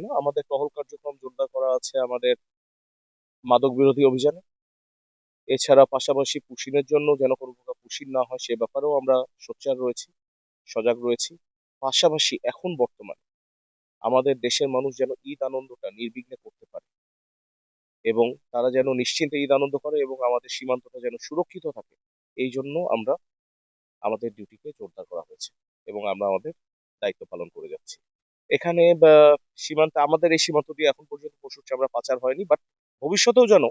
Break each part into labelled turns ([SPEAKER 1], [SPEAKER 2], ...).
[SPEAKER 1] না, আমাদের টহল কার্যক্রম জোরদার করা আছে আমাদের মাদক বিরোধী অভিযানে। এছাড়া পাশাপাশি পুশিনের জন্য যেন কোনো প্রকার পুশিন না হয় সে ব্যাপারেও আমরা সোচ্চার রয়েছি, সজাগ রয়েছি। পাশাপাশি এখন বর্তমানে আমাদের দেশের মানুষ যেন ঈদ আনন্দটা নির্বিঘ্নে করতে পারে এবং তারা যেন নিশ্চিন্তে ঈদ আনন্দ করে এবং আমাদের সীমান্তটা যেন সুরক্ষিত থাকে, এই জন্য আমরা আমাদের ডিউটিকে জোরদার করা হয়েছে এবং আমরা আমাদের দায়িত্ব পালন করে যাচ্ছি। এখানে সীমান্তে আমাদের এই সীমান্ত দিয়ে এখন পর্যন্ত পশুর চামড়া পাচার হয়নি, বাট ভবিষ্যতেও যেন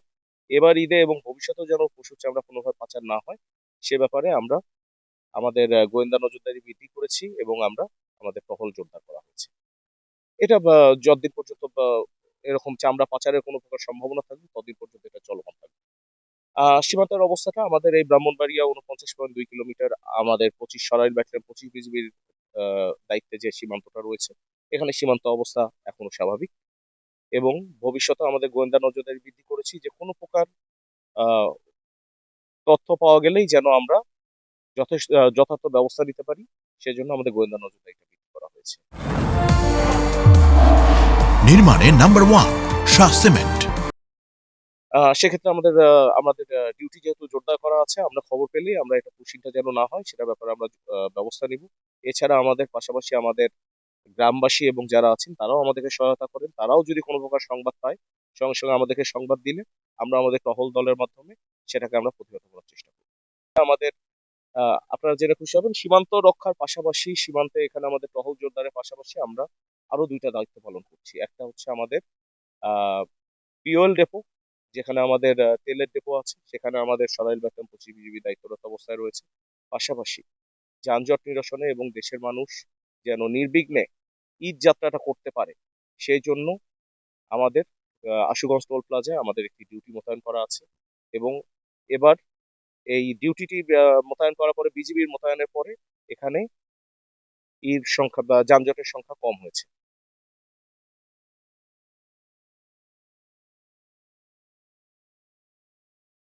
[SPEAKER 1] এবার ঈদে এবং ভবিষ্যতেও যেন পশুর চামড়া কোনোভাবে পাচার না হয় সে ব্যাপারে আমরা আমাদের গোয়েন্দা নজরদারি বৃদ্ধি করেছি এবং আমরা আমাদের টহল জোরদার করা হয়েছে। এটা যতদিন পর্যন্ত এরকম চামড়া পাচারের কোনো প্রকার সম্ভাবনা থাকবে ততদিন পর্যন্ত এটা চলমান থাকবে। সীমান্তের অবস্থাটা আমাদের এই ব্রাহ্মণবাড়িয়া 49.2 কিলোমিটার, আমাদের 25 সরাইল ব্যাটালিয়ন 25 বিজিবির দায়িত্বে যে সীমান্তটা রয়েছে, এখানে সীমান্ত অবস্থা এখনো স্বাভাবিক এবং ভবিষ্যতে আমাদের গোয়েন্দা নজরদারি বৃদ্ধি করেছি যে কোনো প্রকার আহ, তথ্য পাওয়া গেলেই যেন আমরা যথার্থ ব্যবস্থা নিতে পারি, সেজন্য আমাদের গোয়েন্দা নজরদারিটা বৃদ্ধি করা হয়েছে।
[SPEAKER 2] নির্মাণে নাম্বার ওয়ান শাহ সিমেন্ট।
[SPEAKER 1] সেক্ষেত্রে আমাদের ডিউটি যেহেতু জোরদার করা আছে, আমরা খবর পেলেই আমরা এটা পুশিংটা যেন না হয় সেটা ব্যাপারে আমরা ব্যবস্থা নিব। এছাড়া আমাদের পাশাপাশি আমাদের গ্রামবাসী এবং যারা আছেন তারাও আমাদেরকে সহায়তা করেন, তারাও যদি কোনো প্রকার সংবাদ পায় সঙ্গে সঙ্গে আমাদেরকে সংবাদ দিলে আমরা আমাদের টহল দলের মাধ্যমে সেটাকে আমরা প্রতিহত করার চেষ্টা করি। আমাদের আপনারা জেনে খুশি হবেন, সীমান্ত রক্ষার পাশাপাশি সীমান্তে এখানে আমাদের টহল জোরদারের পাশাপাশি আমরা আরো দুইটা দায়িত্ব পালন করছি। একটা হচ্ছে আমাদের আহ পিওএল ডেপো, যেখানে আমাদের তেলের ডেপো আছে, সেখানে আমাদের সরাইল ব্যাটালিয়ন 25 বিজিবি দায়িত্বরত অবস্থায় রয়েছে। পাশাপাশি যানজট নিরসনে এবং দেশের মানুষ যেন নির্বিঘ্নে ঈদ যাত্রাটা করতে পারে সেই জন্য আমাদের আশুগঞ্জ টোল প্লাজায় আমাদের একটি ডিউটি মোতায়েন করা আছে এবং এবার এই ডিউটিটি মোতায়েন করার পরে বিজিবির মোতায়েনের পরে এখানে ঈদ সংখ্যা বা যানজটের সংখ্যা কম হয়েছে।